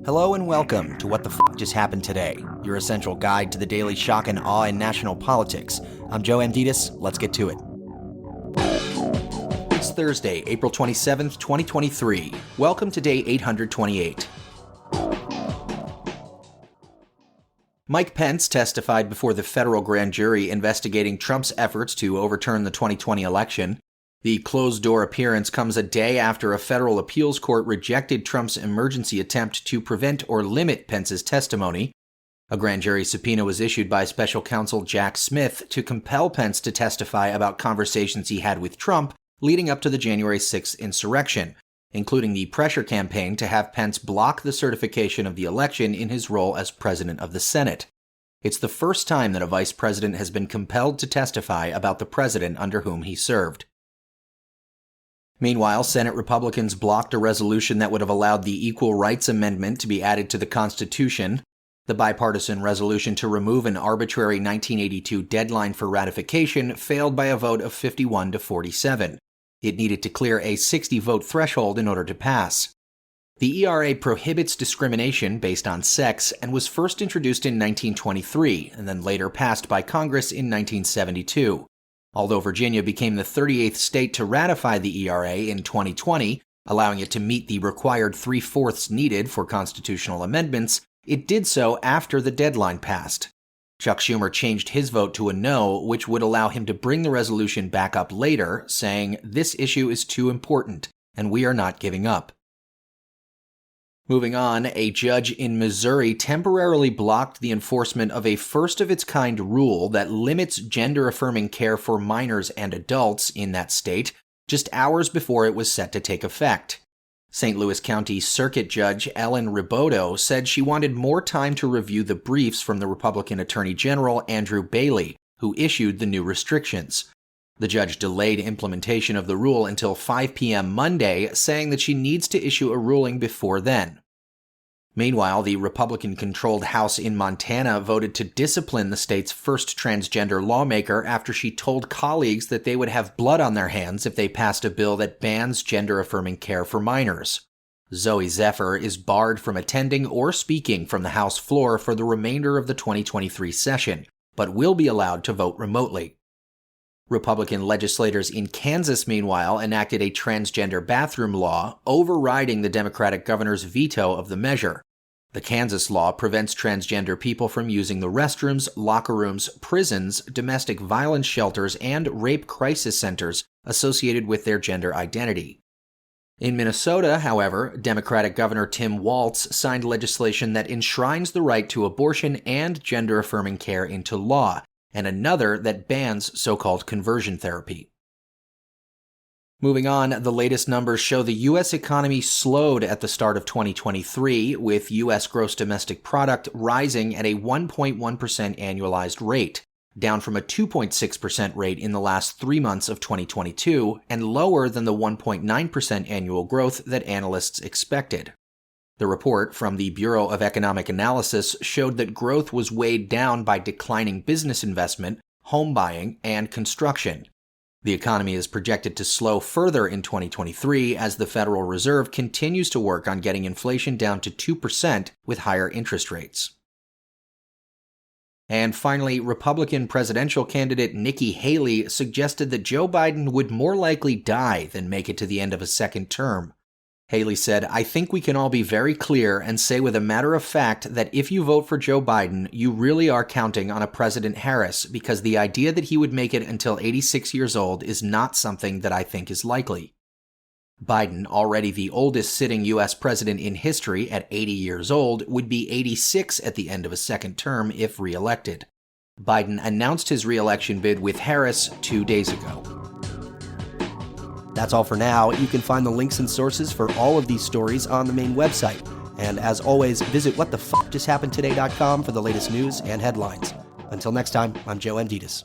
Hello and welcome to What the F*** Just Happened Today, your essential guide to the daily shock and awe in national politics. I'm Joe Amditis. Let's get to it. It's Thursday, April 27th, 2023. Welcome to day 828. Mike Pence testified before the federal grand jury investigating Trump's efforts to overturn the 2020 election. The closed-door appearance comes a day after a federal appeals court rejected Trump's emergency attempt to prevent or limit Pence's testimony. A grand jury subpoena was issued by special counsel Jack Smith to compel Pence to testify about conversations he had with Trump leading up to the January 6th insurrection, including the pressure campaign to have Pence block the certification of the election in his role as president of the Senate. It's the first time that a vice president has been compelled to testify about the president under whom he served. Meanwhile, Senate Republicans blocked a resolution that would have allowed the Equal Rights Amendment to be added to the Constitution. The bipartisan resolution to remove an arbitrary 1982 deadline for ratification failed by a vote of 51 to 47. It needed to clear a 60-vote threshold in order to pass. The ERA prohibits discrimination based on sex and was first introduced in 1923 and then later passed by Congress in 1972. Although Virginia became the 38th state to ratify the ERA in 2020, allowing it to meet the required 3/4 needed for constitutional amendments, it did so after the deadline passed. Chuck Schumer changed his vote to a no, which would allow him to bring the resolution back up later, saying, "This issue is too important, and we are not giving up." Moving on, a judge in Missouri temporarily blocked the enforcement of a first-of-its-kind rule that limits gender-affirming care for minors and adults in that state just hours before it was set to take effect. St. Louis County Circuit Judge Ellen Riboto said she wanted more time to review the briefs from the Republican Attorney General Andrew Bailey, who issued the new restrictions. The judge delayed implementation of the rule until 5 p.m. Monday, saying that she needs to issue a ruling before then. Meanwhile, the Republican-controlled House in Montana voted to discipline the state's first transgender lawmaker after she told colleagues that they would have blood on their hands if they passed a bill that bans gender-affirming care for minors. Zoe Zephyr is barred from attending or speaking from the House floor for the remainder of the 2023 session, but will be allowed to vote remotely. Republican legislators in Kansas, meanwhile, enacted a transgender bathroom law, overriding the Democratic governor's veto of the measure. The Kansas law prevents transgender people from using the restrooms, locker rooms, prisons, domestic violence shelters, and rape crisis centers associated with their gender identity. In Minnesota, however, Democratic Governor Tim Walz signed legislation that enshrines the right to abortion and gender-affirming care into law, and another that bans so-called conversion therapy. Moving on, the latest numbers show the U.S. economy slowed at the start of 2023, with U.S. gross domestic product rising at a 1.1% annualized rate, down from a 2.6% rate in the last 3 months of 2022, and lower than the 1.9% annual growth that analysts expected. The report from the Bureau of Economic Analysis showed that growth was weighed down by declining business investment, home buying, and construction. The economy is projected to slow further in 2023 as the Federal Reserve continues to work on getting inflation down to 2% with higher interest rates. And finally, Republican presidential candidate Nikki Haley suggested that Joe Biden would more likely die than make it to the end of a second term. Haley said, "I think we can all be very clear and say with a matter of fact that if you vote for Joe Biden, you really are counting on a President Harris, because the idea that he would make it until 86 years old is not something that I think is likely." Biden, already the oldest sitting U.S. president in history at 80 years old, would be 86 at the end of a second term if re-elected. Biden announced his re-election bid with Harris 2 days ago. That's all for now. You can find the links and sources for all of these stories on the main website. And as always, visit whatthefjusthappenedtoday.com for the latest news and headlines. Until next time, I'm Joe Amditis.